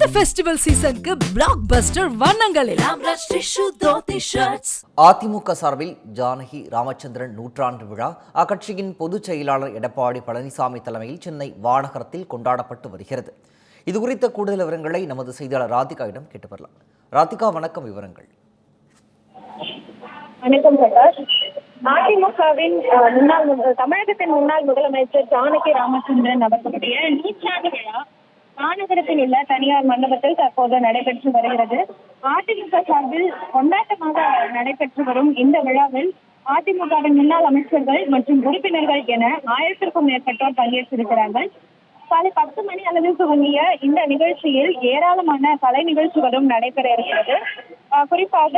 இந்த ஃபெஸ்டிவல் சீசனுக்கு பிளாக் பஸ்டர் வண்ணங்களில் அதிமுக சார்பில் ஜானகி ராமச்சந்திரன் நூற்றாண்டு விழா அக்கட்சியின் பொதுச் செயலாளர் எடப்பாடி பழனிசாமி தலைமையில் சென்னை வானகரத்தில் கொண்டாடப்பட்டு வருகிறது. இதுகுறித்த கூடுதல் விவரங்களை நமது செய்தியாளர் ராதிகாவிடம் கேட்டு வரலாம். ராதிகா, வணக்கம். விவரங்கள். வணக்கம் பிரகாஷ். அதிமுகவின் தமிழகத்தின் முன்னாள் முதலமைச்சர் ஜானகி ராமச்சந்திரன் அவர்களுடைய நூற்றாண்டு விழா மாநகரத்தில் உள்ள தனியார் மண்டபத்தில் தற்போது நடைபெற்று வருகிறது. அதிமுக சார்பில் கொண்டாட்டமாக நடைபெற்று வரும் இந்த விழாவில் அதிமுகவின் முன்னாள் அமைச்சர்கள் மற்றும் உறுப்பினர்கள் என 1000க்கும் மேற்பட்டோர் பங்கேற்றிருக்கிறார்கள். காலை 10 மணி அளவில் துவங்கிய இந்த நிகழ்ச்சியில் ஏராளமான கலை நிகழ்ச்சிகளும் நடைபெற இருக்கிறது. குறிப்பாக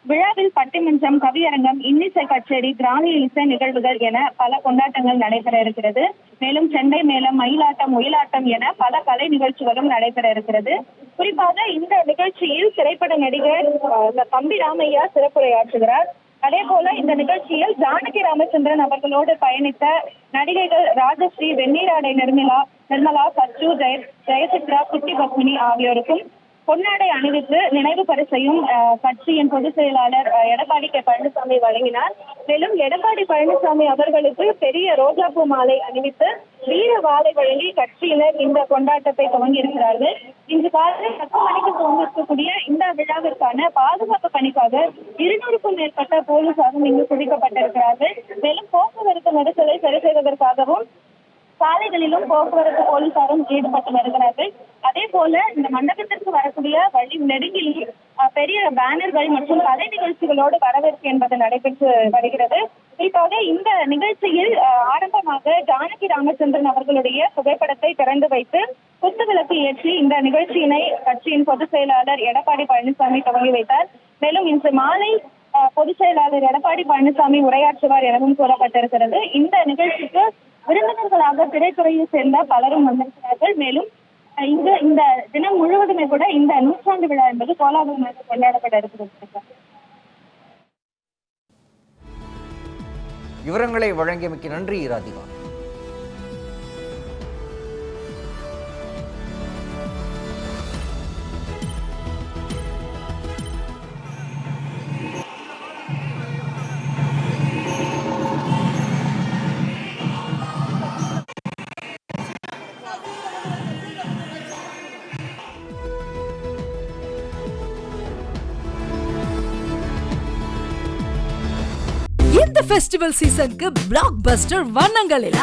விழாவில் பட்டிமன்றம், கவியரங்கம், இன்னிசை கச்சேரி, கிராமிய இசை நிகழ்வுகள் என பல கொண்டாட்டங்கள் நடைபெற இருக்கிறது. மேலும் செண்டை மேளம், மயிலாட்டம், ஒயிலாட்டம் என பல கலை நிகழ்ச்சிகளும் நடைபெற இருக்கிறது. குறிப்பாக இந்த நிகழ்ச்சியில் திரைப்பட நடிகர் தம்பி ராமையா சிறப்புரையாற்றுகிறார். அதே போல இந்த நிகழ்ச்சியில் ஜானகி ராமச்சந்திரன் அவர்களோடு பயணித்த நடிகைகள் ராஜஸ்ரீ, வெந்நீராடை நிர்மலா, சச்சு, ஜெயசித்ரா, குட்டி பத்மினி ஆகியோருக்கும் பொன்னாடை அணிவித்து நினைவு பரிசையும் கட்சியின் பொதுச் செயலாளர் எடப்பாடி பழனிசாமி வழங்கினார். மேலும் எடப்பாடி பழனிசாமி அவர்களுக்கு பெரிய ரோஜாப்பூ மாலை அணிவித்து வீர வாளை வழங்கி கட்சியினர் இந்த கொண்டாட்டத்தை துவங்கியிருக்கிறார்கள். இன்று காலை 10 மணிக்கு துவங்கக்கூடிய இந்த விழாவிற்கான பாதுகாப்பு பணிக்காக 200க்கும் மேற்பட்ட போலீசாரும் இங்கு குவிக்கப்பட்டிருக்கிறார்கள். மேலும் போக்குவரத்து நெரிசலை சரி செய்வதற்காகவும் சாலைகளிலும் போக்குவரத்து போலீசாரும் ஈடுபட்டு வருகிறார்கள். அதே போல இந்த மண்டபத்திற்கு வரக்கூடிய வழி நெடுங்கிலும் பெரிய பேனர்கள் மற்றும் கலை நிகழ்ச்சிகளோடு வரவேற்பு என்பது நடைபெற்று வருகிறது. குறிப்பாக இந்த நிகழ்ச்சியில் ஆரம்பமாக ஜானகி ராமச்சந்திரன் அவர்களுடைய புகைப்படத்தை திறந்து வைத்து குத்துவிளக்கு ஏற்றி இந்த நிகழ்ச்சியினை கட்சியின் பொதுச் செயலாளர் எடப்பாடி பழனிசாமி துவங்கி வைத்தார். மேலும் இன்று மாலை பொதுச் செயலாளர் எடப்பாடி பழனிசாமி உரையாற்றுவார் எனவும் கூறப்பட்டிருக்கிறது. இந்த நிகழ்ச்சிக்கு விருந்தினர்களாக திரைத்துறையை சேர்ந்த பலரும் வந்திருக்கிறார்கள். மேலும் இந்த தினம் முழுவதுமே கூட இந்த நூற்றாண்டு விழா என்பது கோலாகலமாக கொண்டாடப்பட இருக்கிறது. விவரங்களை வழங்கியமைக்கு நன்றி ராதிகா. இந்த ஃபெஸ்டிவல் சீசனுக்கு பிளாக் பஸ்டர் வண்ணங்களில்